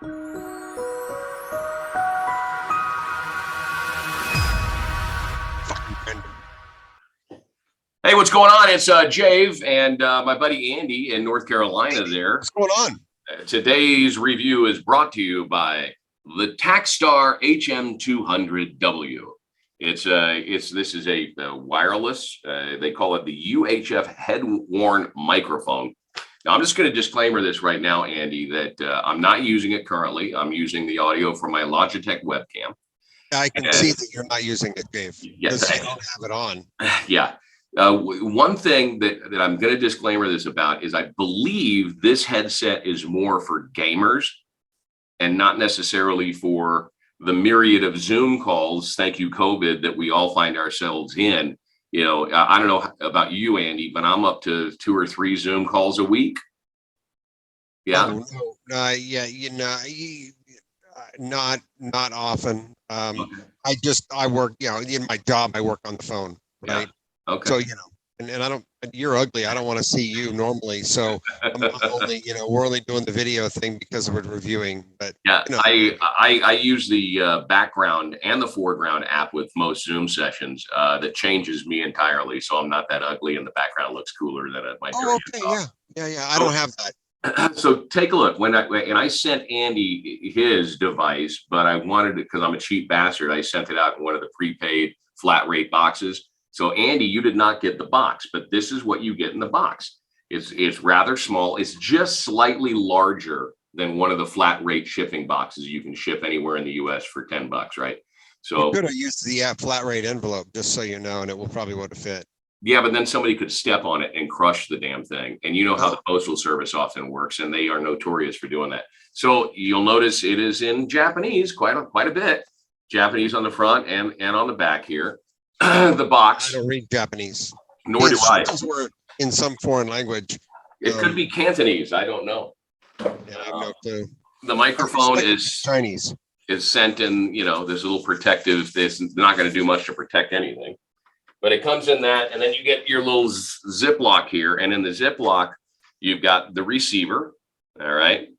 Hey, what's going on? It's Jave and my buddy Andy in North Carolina there. What's going on? Today's review is brought to you by the Takstar HM-200W. This is a wireless. They call it the UHF head-worn microphone. Now, I'm just going to disclaimer this right now, Andy, that I'm not using it currently. I'm using the audio from my Logitech webcam. I can see that you're not using it, Dave. Yes, I don't have it on. Yeah. One thing that I'm going to disclaimer this about is I believe this headset is more for gamers and not necessarily for the myriad of Zoom calls, thank you, COVID, that we all find ourselves in. You know, I don't know about you, Andy, but I'm up to 2 or 3 Zoom calls a week. Yeah. Oh, no. Not often. Okay. I work, in my job, I work on the phone, right? Yeah. Okay. So, and I don't, you're ugly. I don't want to see you normally. So I'm only, we're only doing the video thing because we're reviewing, but yeah, I use the background and the foreground app with most Zoom sessions that changes me entirely. So I'm not that ugly and the background looks cooler than it might. Oh, okay. Yeah. I don't have that. So take a look. When I sent Andy his device, but I wanted it because I'm a cheap bastard. I sent it out in one of the prepaid flat rate boxes. So Andy, you did not get the box, but this is what you get in the box. It's rather small. It's just slightly larger than one of the flat rate shipping boxes you can ship anywhere in the US for $10, right? So you could have used the flat rate envelope, just so you know, and it probably would have fit. Yeah, but then somebody could step on it and crush the damn thing. And you know how the Postal Service often works, and they are notorious for doing that. So you'll notice it is in Japanese, quite a bit. Japanese on the front and on the back here. The box. I don't read Japanese. Nor do I. Were in some foreign language. It could be Cantonese. I don't know. Yeah, I have no clue. The microphone is Chinese. Is sent in, this little protective. This is not going to do much to protect anything. But it comes in that, and then you get your little Ziploc here. And in the Ziploc, you've got the receiver, all right?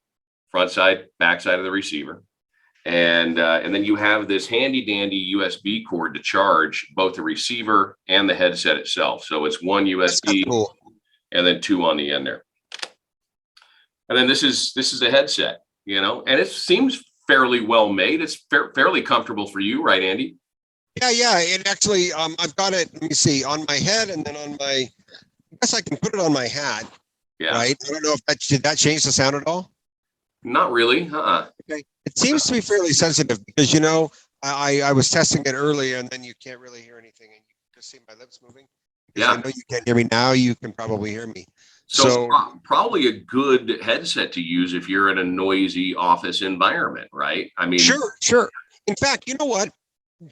Front side, back side of the receiver. And then you have this handy dandy USB cord to charge both the receiver and the headset itself. So it's one USB cool. And then 2 on the end there. And then this is the headset, and it seems fairly well made. It's fairly comfortable for you, right, Andy? Yeah. It actually, I've got it, let me see, on my head and then on I guess I can put it on my hat. Yeah. Right? I don't know if did that change the sound at all? Not really. Okay. It seems to be fairly sensitive because, I was testing it earlier and then you can't really hear anything and you just see my lips moving. Yeah. I know you can't hear me now. You can probably hear me. So probably a good headset to use if you're in a noisy office environment, right? I mean, sure. In fact, you know what,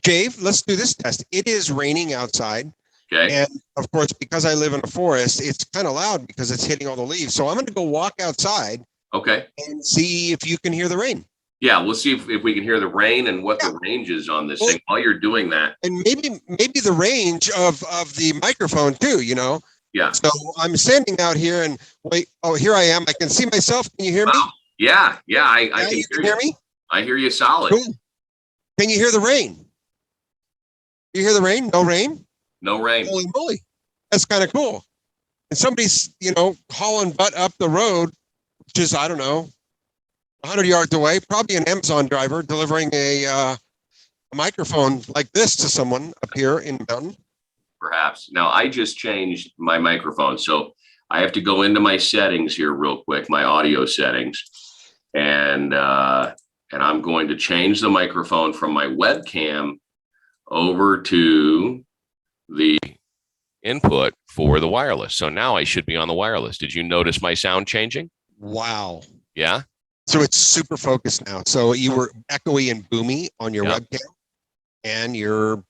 Dave, let's do this test. It is raining outside. Okay. And of course, because I live in a forest, it's kind of loud because it's hitting all the leaves. So I'm going to go walk outside. Okay. And see if you can hear the rain. Yeah, we'll see if we can hear the rain and what the range is on this thing while you're doing that. And maybe the range of the microphone too, Yeah. So I'm standing out here and wait. Oh, here I am. I can see myself. Can you hear me? Yeah. I can hear me. I hear you solid. Cool. Can you hear the rain? You hear the rain? No rain? No rain. Holy moly. That's kind of cool. And somebody's, hauling butt up the road, which is, I don't know, 100 yards away, probably an Amazon driver delivering a microphone like this to someone up here in the mountain. Perhaps. Now, I just changed my microphone, so I have to go into my settings here real quick, my audio settings, and I'm going to change the microphone from my webcam over to the input for the wireless. So now I should be on the wireless. Did you notice my sound changing? Wow. Yeah. So it's super focused now. So you were echoey and boomy on your webcam, and you're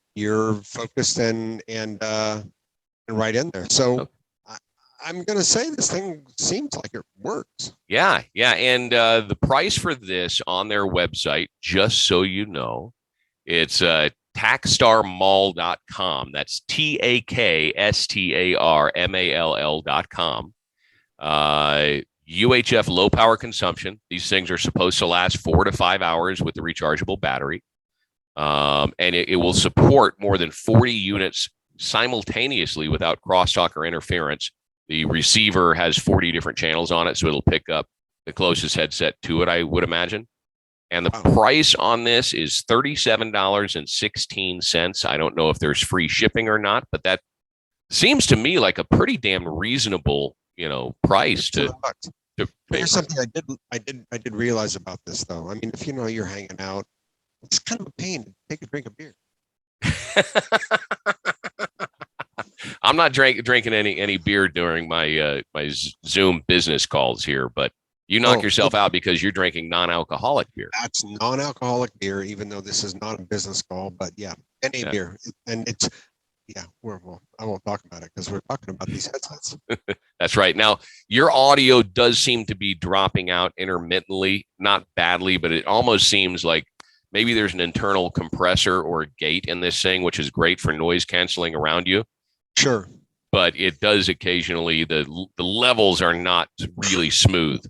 focused and right in there. So I'm going to say this thing seems like it works. Yeah. And the price for this on their website, just so you know, it's takstarmall.com. That's TAKSTARMALL.com. UHF low power consumption. These things are supposed to last 4 to 5 hours with the rechargeable battery. And it will support more than 40 units simultaneously without crosstalk or interference. The receiver has 40 different channels on it, so it'll pick up the closest headset to it, I would imagine. And the price on this is $37.16. I don't know if there's free shipping or not, but that seems to me like a pretty damn reasonable, price to Here's something I did realize about this though. I mean, if you're hanging out, it's kind of a pain to take a drink of beer. I'm not drinking any beer during my Zoom business calls here, but you knock yourself out because you're drinking non-alcoholic beer. That's non-alcoholic beer, even though this is not a business call. But yeah, any beer, and it's I won't talk about it because we're talking about these headsets. That's right. Now, your audio does seem to be dropping out intermittently, not badly, but it almost seems like maybe there's an internal compressor or a gate in this thing, which is great for noise canceling around you. Sure. But it does occasionally, the levels are not really smooth.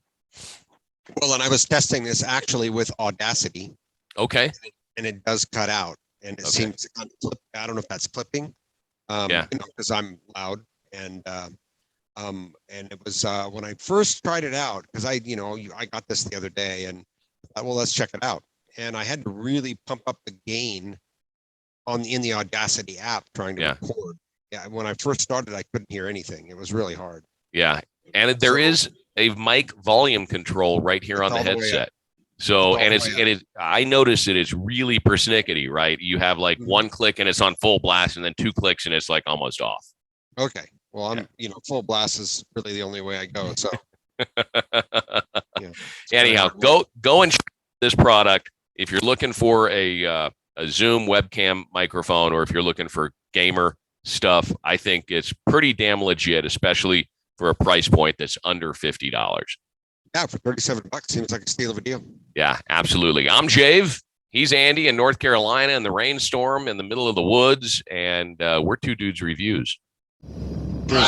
Well, and I was testing this actually with Audacity. Okay. And it does cut out, and it seems to kind of clip. I don't know if that's clipping. Because I'm loud, and it was when I first tried it out, because I got this the other day, and I thought, well, let's check it out, and I had to really pump up the gain in the Audacity app trying to record. Yeah, when I first started, I couldn't hear anything. It was really hard. Yeah, and there is a mic volume control right here on the headset. So, I noticed that it's really persnickety, right? You have like one click and it's on full blast, and then 2 clicks and it's like almost off. Okay. Well, I'm, full blast is really the only way I go. So, anyhow, go and check this product. If you're looking for a Zoom webcam microphone, or if you're looking for gamer stuff, I think it's pretty damn legit, especially for a price point that's under $50. Yeah, for $37 seems like a steal of a deal. Yeah, absolutely. I'm Jave. He's Andy in North Carolina in the rainstorm in the middle of the woods, and we're Two Dudes Reviews. Cheers.